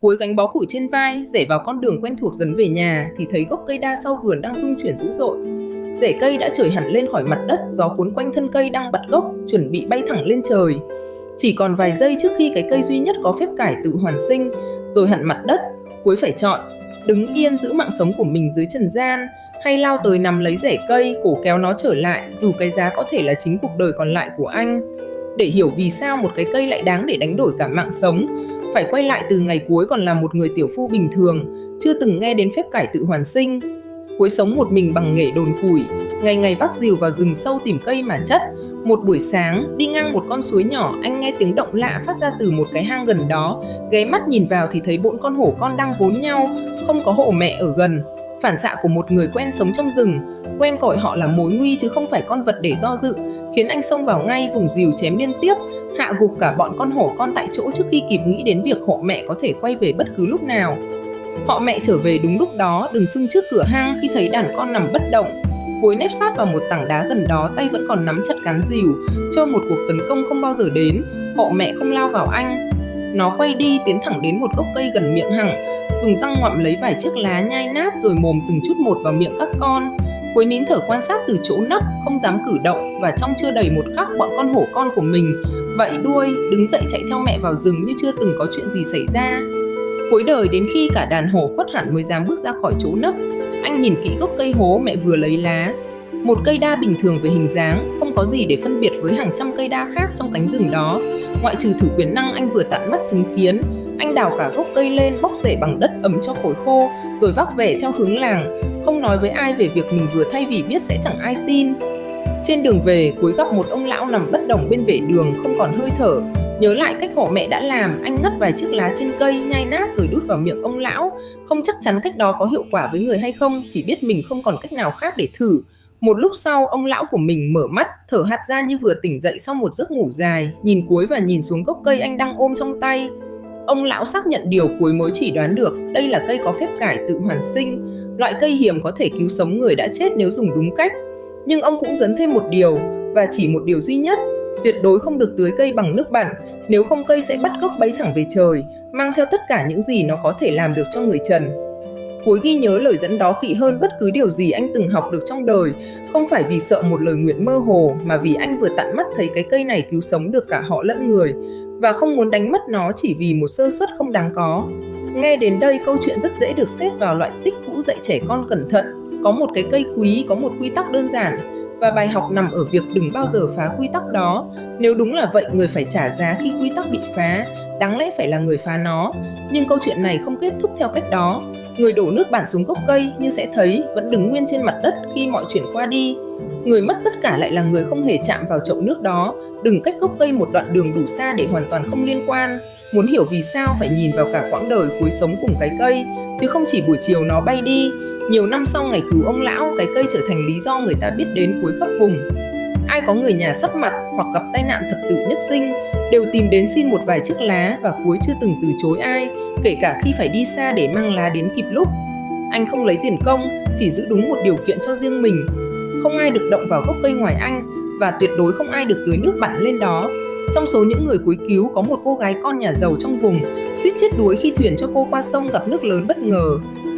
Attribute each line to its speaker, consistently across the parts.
Speaker 1: Cuối gánh bó củi trên vai, rẽ vào con đường quen thuộc dẫn về nhà thì thấy gốc cây đa sau vườn đang rung chuyển dữ dội. Rễ cây đã trồi hẳn lên khỏi mặt đất, gió cuốn quanh thân cây đang bật gốc, chuẩn bị bay thẳng lên trời. Chỉ còn vài giây trước khi cái cây duy nhất có phép cải tự hoàn sinh, rồi hẳn mặt đất, Cuối phải chọn đứng yên giữ mạng sống của mình dưới trần gian, hay lao tới nắm lấy rễ cây, cổ kéo nó trở lại, dù cái giá có thể là chính cuộc đời còn lại của anh. Để hiểu vì sao một cái cây lại đáng để đánh đổi cả mạng sống, phải quay lại từ ngày Cuối còn là một người tiểu phu bình thường, chưa từng nghe đến phép cải tự hoàn sinh. Cuối sống một mình bằng nghề đồn củi, ngày ngày vác rìu vào rừng sâu tìm cây mà chất. Một buổi sáng, đi ngang một con suối nhỏ, anh nghe tiếng động lạ phát ra từ một cái hang gần đó. Ghé mắt nhìn vào thì thấy 4 con hổ con đang vốn nhau, không có hổ mẹ ở gần. Phản xạ của một người quen sống trong rừng, quen gọi họ là mối nguy chứ không phải con vật để do dự, khiến anh xông vào ngay, vùng rìu chém liên tiếp, hạ gục cả bọn con hổ con tại chỗ trước khi kịp nghĩ đến việc họ mẹ có thể quay về bất cứ lúc nào. Họ mẹ trở về đúng lúc đó, đứng sưng trước cửa hang khi thấy đàn con nằm bất động. Cuối nép sát vào một tảng đá gần đó, tay vẫn còn nắm chặt cán rìu, cho một cuộc tấn công không bao giờ đến. Họ mẹ không lao vào anh. Nó quay đi, tiến thẳng đến một gốc cây gần miệng hang, dùng răng ngoạm lấy vài chiếc lá nhai nát rồi mồm từng chút một vào miệng các con. Cuối nín thở quan sát từ chỗ nấp, không dám cử động, và trong chưa đầy một khắc bọn con hổ con của mình vẫy đuôi, đứng dậy chạy theo mẹ vào rừng như chưa từng có chuyện gì xảy ra. Cuối đời đến khi cả đàn hổ khuất hẳn mới dám bước ra khỏi chỗ nấp. Anh nhìn kỹ gốc cây hố mẹ vừa lấy lá. Một cây đa bình thường về hình dáng, không có gì để phân biệt với hàng trăm cây đa khác trong cánh rừng đó. Ngoại trừ thử quyền năng anh vừa tận mắt chứng kiến, anh đào cả gốc cây lên, bóc rễ bằng đất ẩm cho khối khô, rồi vác về theo hướng làng, không nói với ai về việc mình vừa thay vì biết sẽ chẳng ai tin. Trên đường về, Cuối gặp một ông lão nằm bất động bên vệ đường, không còn hơi thở. Nhớ lại cách họ mẹ đã làm, anh ngắt vài chiếc lá trên cây, nhai nát rồi đút vào miệng ông lão. Không chắc chắn cách đó có hiệu quả với người hay không, chỉ biết mình không còn cách nào khác để thử. Một lúc sau, ông lão của mình mở mắt, thở hắt ra như vừa tỉnh dậy sau một giấc ngủ dài, nhìn Cuối và nhìn xuống gốc cây anh đang ôm trong tay. Ông lão xác nhận điều Cuối mới chỉ đoán được, đây là cây có phép cải tự hoàn sinh, loại cây hiếm có thể cứu sống người đã chết nếu dùng đúng cách. Nhưng ông cũng dấn thêm một điều, và chỉ một điều duy nhất: tuyệt đối không được tưới cây bằng nước bẩn, nếu không cây sẽ bắt gốc bay thẳng về trời, mang theo tất cả những gì nó có thể làm được cho người trần. Cuối ghi nhớ lời dẫn đó kỹ hơn bất cứ điều gì anh từng học được trong đời, không phải vì sợ một lời nguyện mơ hồ, mà vì anh vừa tận mắt thấy cái cây này cứu sống được cả họ lẫn người, và không muốn đánh mất nó chỉ vì một sơ suất không đáng có. Nghe đến đây, câu chuyện rất dễ được xếp vào loại tích cũ dạy trẻ con cẩn thận. Có một cái cây quý, có một quy tắc đơn giản, và bài học nằm ở việc đừng bao giờ phá quy tắc đó. Nếu đúng là vậy, người phải trả giá khi quy tắc bị phá, đáng lẽ phải là người phá nó. Nhưng câu chuyện này không kết thúc theo cách đó. Người đổ nước bẩn xuống gốc cây, như sẽ thấy, vẫn đứng nguyên trên mặt đất khi mọi chuyện qua đi. Người mất tất cả lại là người không hề chạm vào chậu nước đó, đừng cách gốc cây một đoạn đường đủ xa để hoàn toàn không liên quan. Muốn hiểu vì sao, phải nhìn vào cả quãng đời Cuối sống cùng cái cây, chứ không chỉ buổi chiều nó bay đi. Nhiều năm sau ngày cứu ông lão, cái cây trở thành lý do người ta biết đến Cuối khắp vùng. Ai có người nhà sắp mặt hoặc gặp tai nạn thập tử nhất sinh đều tìm đến xin một vài chiếc lá, và Cuối chưa từng từ chối ai, kể cả khi phải đi xa để mang lá đến kịp lúc. Anh không lấy tiền công, chỉ giữ đúng một điều kiện cho riêng mình: không ai được động vào gốc cây ngoài anh, và tuyệt đối không ai được tưới nước bẩn lên đó. Trong số những người Cuối cứu có một cô gái con nhà giàu trong vùng, suýt chết đuối khi thuyền cho cô qua sông gặp nước lớn bất ngờ.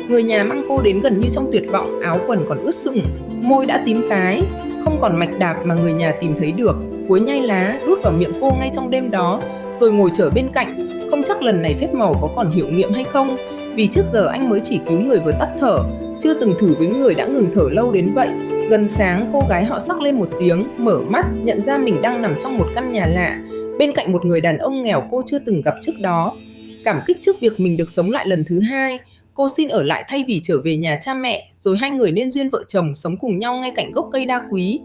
Speaker 1: Người nhà mang cô đến gần như trong tuyệt vọng, áo quần còn ướt sũng, môi đã tím tái, không còn mạch đạp mà người nhà tìm thấy được. Cuối nhai lá, đút vào miệng cô ngay trong đêm đó, rồi ngồi chờ bên cạnh. Không chắc lần này phép màu có còn hiệu nghiệm hay không, vì trước giờ anh mới chỉ cứu người vừa tắt thở, chưa từng thử với người đã ngừng thở lâu đến vậy. Gần sáng, cô gái họ sắc lên một tiếng, mở mắt, nhận ra mình đang nằm trong một căn nhà lạ, bên cạnh một người đàn ông nghèo cô chưa từng gặp trước đó. Cảm kích trước việc mình được sống lại lần thứ hai, cô xin ở lại thay vì trở về nhà cha mẹ, rồi hai người nên duyên vợ chồng sống cùng nhau ngay cạnh gốc cây đa quý.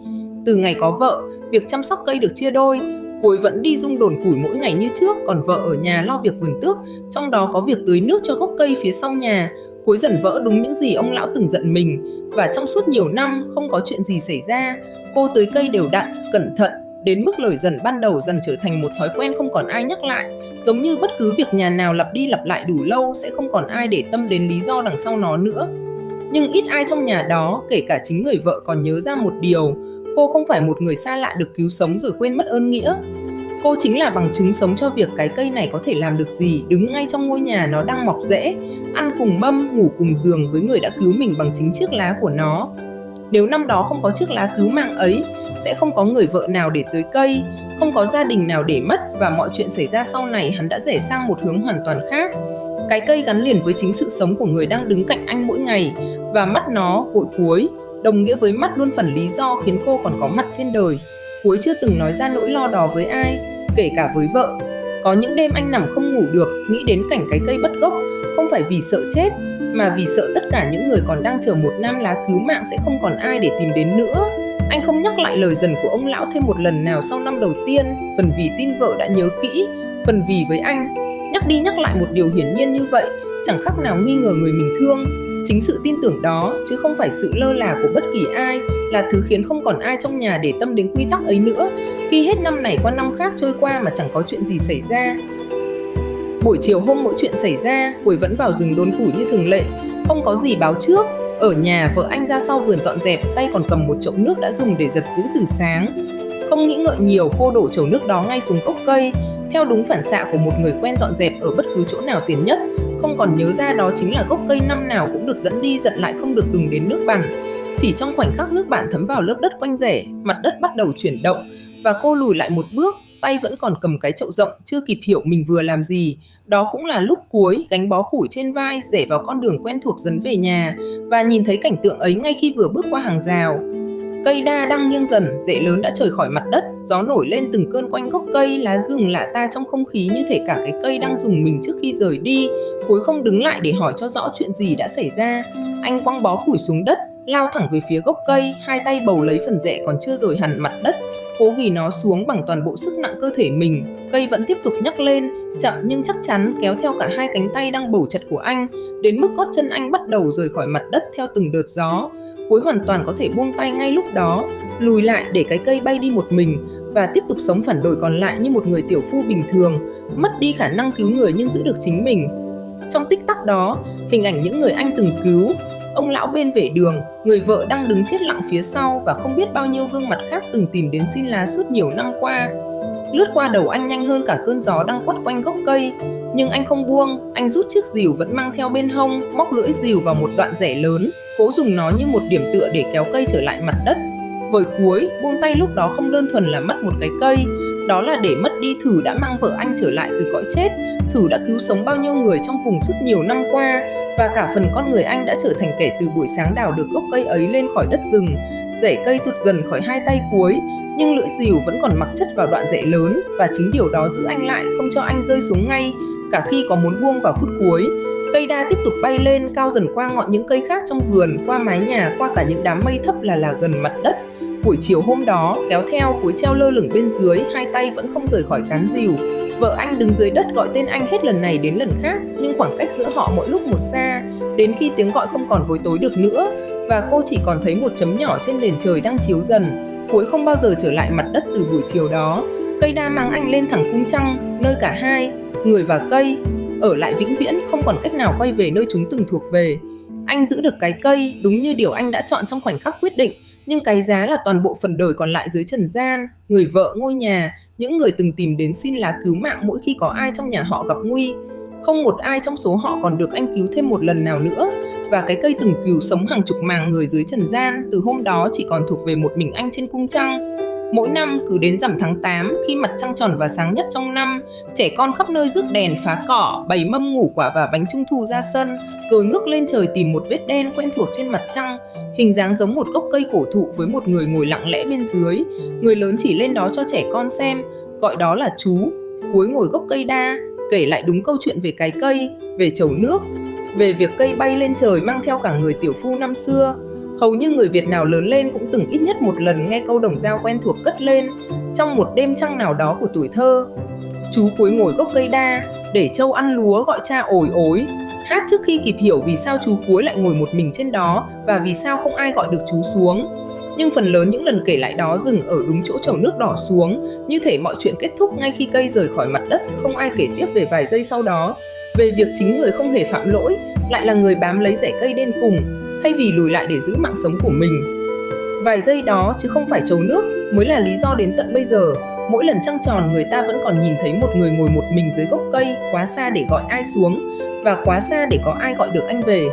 Speaker 1: Từ ngày có vợ, việc chăm sóc cây được chia đôi. Cuối vẫn đi rung đồn củi mỗi ngày như trước, còn vợ ở nhà lo việc vườn tước, trong đó có việc tưới nước cho gốc cây phía sau nhà. Cuối dần vỡ đúng những gì ông lão từng giận mình, và trong suốt nhiều năm không có chuyện gì xảy ra. Cô tưới cây đều đặn, cẩn thận, đến mức lời dần ban đầu dần trở thành một thói quen không còn ai nhắc lại. Giống như bất cứ việc nhà nào lặp đi lặp lại đủ lâu sẽ không còn ai để tâm đến lý do đằng sau nó nữa. Nhưng ít ai trong nhà đó, kể cả chính người vợ, còn nhớ ra một điều: cô không phải một người xa lạ được cứu sống rồi quên mất ơn nghĩa. Cô chính là bằng chứng sống cho việc cái cây này có thể làm được gì, đứng ngay trong ngôi nhà nó đang mọc rễ, ăn cùng mâm, ngủ cùng giường với người đã cứu mình bằng chính chiếc lá của nó. Nếu năm đó không có chiếc lá cứu mạng ấy, sẽ không có người vợ nào để tưới cây, không có gia đình nào để mất, và mọi chuyện xảy ra sau này hắn đã rẽ sang một hướng hoàn toàn khác. Cái cây gắn liền với chính sự sống của người đang đứng cạnh anh mỗi ngày, và mắt nó vội cuối, đồng nghĩa với mắt luôn phần lý do khiến cô còn có mặt trên đời. Cuối chưa từng nói ra nỗi lo đó với ai, kể cả với vợ. Có những đêm anh nằm không ngủ được, nghĩ đến cảnh cái cây bất gốc, không phải vì sợ chết, mà vì sợ tất cả những người còn đang chờ một nam lá cứu mạng sẽ không còn ai để tìm đến nữa. Anh không nhắc lại lời dần của ông lão thêm một lần nào sau năm đầu tiên, phần vì tin vợ đã nhớ kỹ, phần vì với anh. Nhắc đi nhắc lại một điều hiển nhiên như vậy, chẳng khác nào nghi ngờ người mình thương. Chính sự tin tưởng đó, chứ không phải sự lơ là của bất kỳ ai, là thứ khiến không còn ai trong nhà để tâm đến quy tắc ấy nữa, khi hết năm này qua năm khác trôi qua mà chẳng có chuyện gì xảy ra. Buổi chiều hôm mỗi chuyện xảy ra, Quế vẫn vào rừng đốn củi như thường lệ, không có gì báo trước. Ở nhà, vợ anh ra sau vườn dọn dẹp, tay còn cầm một chậu nước đã dùng để giật giũ từ sáng. Không nghĩ ngợi nhiều, cô đổ chậu nước đó ngay xuống gốc cây, theo đúng phản xạ của một người quen dọn dẹp ở bất cứ chỗ nào tiền nhất, không còn nhớ ra đó chính là gốc cây năm nào cũng được dẫn đi dặn lại không được đụng đến nước bẩn. Chỉ trong khoảnh khắc nước bạn thấm vào lớp đất quanh rễ, mặt đất bắt đầu chuyển động, và cô lùi lại một bước, tay vẫn còn cầm cái chậu rộng, chưa kịp hiểu mình vừa làm gì. Đó cũng là lúc Cuối gánh bó củi trên vai rẽ vào con đường quen thuộc dẫn về nhà, và nhìn thấy cảnh tượng ấy ngay khi vừa bước qua hàng rào. Cây đa đang nghiêng dần, rễ lớn đã trồi khỏi mặt đất, gió nổi lên từng cơn quanh gốc cây, lá rừng lạ ta trong không khí như thể cả cái cây đang rùng mình trước khi rời đi. Cuối không đứng lại để hỏi cho rõ chuyện gì đã xảy ra. Anh quăng bó củi xuống đất, lao thẳng về phía gốc cây, hai tay bầu lấy phần rễ còn chưa dồi hẳn mặt đất, cố ghì nó xuống bằng toàn bộ sức nặng cơ thể mình. Cây vẫn tiếp tục nhấc lên, chậm nhưng chắc chắn, kéo theo cả hai cánh tay đang bầu chặt của anh, đến mức gót chân anh bắt đầu rời khỏi mặt đất theo từng đợt gió. Cuối hoàn toàn có thể buông tay ngay lúc đó, lùi lại để cái cây bay đi một mình, và tiếp tục sống phản đồi còn lại như một người tiểu phu bình thường, mất đi khả năng cứu người nhưng giữ được chính mình. Trong tích tắc đó, hình ảnh những người anh từng cứu, ông lão bên vệ đường, người vợ đang đứng chết lặng phía sau, và không biết bao nhiêu gương mặt khác từng tìm đến xin lá suốt nhiều năm qua, lướt qua đầu anh nhanh hơn cả cơn gió đang quất quanh gốc cây. Nhưng anh không buông, anh rút chiếc rìu vẫn mang theo bên hông, móc lưỡi rìu vào một đoạn rễ lớn, cố dùng nó như một điểm tựa để kéo cây trở lại mặt đất. Với Cuối, buông tay lúc đó không đơn thuần là mất một cái cây, đó là để mất đi Thử đã mang vợ anh trở lại từ cõi chết, Thử đã cứu sống bao nhiêu người trong vùng suốt nhiều năm qua, và cả phần con người anh đã trở thành kẻ từ buổi sáng đào được gốc cây ấy lên khỏi đất rừng. Rễ cây tuột dần khỏi hai tay Cuối, nhưng lưỡi rìu vẫn còn mặc chất vào đoạn rễ lớn, và chính điều đó giữ anh lại, không cho anh rơi xuống ngay, cả khi có muốn buông vào phút cuối. Cây đa tiếp tục bay lên, cao dần qua ngọn những cây khác trong vườn, qua mái nhà, qua cả những đám mây thấp là gần mặt đất. Buổi chiều hôm đó, kéo theo Cuối treo lơ lửng bên dưới, hai tay vẫn không rời khỏi cán rìu. Vợ anh đứng dưới đất gọi tên anh hết lần này đến lần khác, nhưng khoảng cách giữa họ mỗi lúc một xa, đến khi tiếng gọi không còn vối tối được nữa, và cô chỉ còn thấy một chấm nhỏ trên nền trời đang chiếu dần. Cuối không bao giờ trở lại mặt đất từ buổi chiều đó. Cây đa mang anh lên thẳng cung trăng, nơi cả hai, người và cây, ở lại vĩnh viễn, không còn cách nào quay về nơi chúng từng thuộc về. Anh giữ được cái cây, đúng như điều anh đã chọn trong khoảnh khắc quyết định, nhưng cái giá là toàn bộ phần đời còn lại dưới trần gian, người vợ, ngôi nhà, những người từng tìm đến xin lá cứu mạng mỗi khi có ai trong nhà họ gặp nguy. Không một ai trong số họ còn được anh cứu thêm một lần nào nữa, và cái cây từng cứu sống hàng chục ngàn người dưới trần gian, từ hôm đó chỉ còn thuộc về một mình anh trên cung trăng. Mỗi năm cứ đến rằm tháng 8, khi mặt trăng tròn và sáng nhất trong năm, trẻ con khắp nơi rước đèn, phá cỏ, bày mâm ngũ quả và bánh trung thu ra sân, rồi ngước lên trời tìm một vết đen quen thuộc trên mặt trăng, hình dáng giống một gốc cây cổ thụ với một người ngồi lặng lẽ bên dưới. Người lớn chỉ lên đó cho trẻ con xem, gọi đó là chú. Cuối ngồi gốc cây đa, kể lại đúng câu chuyện về cái cây, về chầu nước, về việc cây bay lên trời mang theo cả người tiểu phu năm xưa. Hầu như người Việt nào lớn lên cũng từng ít nhất một lần nghe câu đồng dao quen thuộc cất lên trong một đêm trăng nào đó của tuổi thơ. Chú Cuối ngồi gốc cây đa, để trâu ăn lúa gọi cha ồi ối, hát trước khi kịp hiểu vì sao chú Cuối lại ngồi một mình trên đó, và vì sao không ai gọi được chú xuống. Nhưng phần lớn những lần kể lại đó dừng ở đúng chỗ chậu nước đỏ xuống, như thể mọi chuyện kết thúc ngay khi cây rời khỏi mặt đất, không ai kể tiếp về vài giây sau đó, về việc chính người không hề phạm lỗi lại là người bám lấy rễ cây đến cùng, thay vì lùi lại để giữ mạng sống của mình. Vài giây đó chứ không phải chầu nước mới là lý do đến tận bây giờ Mỗi lần trăng tròn người ta vẫn còn nhìn thấy một người ngồi một mình dưới gốc cây, quá xa để gọi ai xuống và quá xa để có ai gọi được anh về.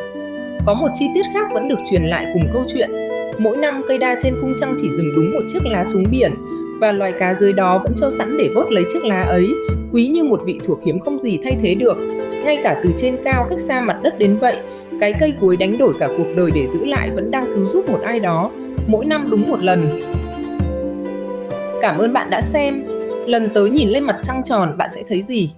Speaker 1: Có một chi tiết khác vẫn được truyền lại cùng câu chuyện. Mỗi năm cây đa trên cung trăng chỉ dừng đúng một chiếc lá xuống biển và loài cá dưới đó vẫn cho sẵn để vớt lấy chiếc lá ấy, quý như một vị thuộc hiếm không gì thay thế được. Ngay cả từ trên cao cách xa mặt đất đến vậy, cái cây cuối đánh đổi cả cuộc đời để giữ lại vẫn đang cứu giúp một ai đó, mỗi năm đúng một lần. Cảm ơn bạn đã xem. Lần tới nhìn lên mặt trăng tròn bạn sẽ thấy gì?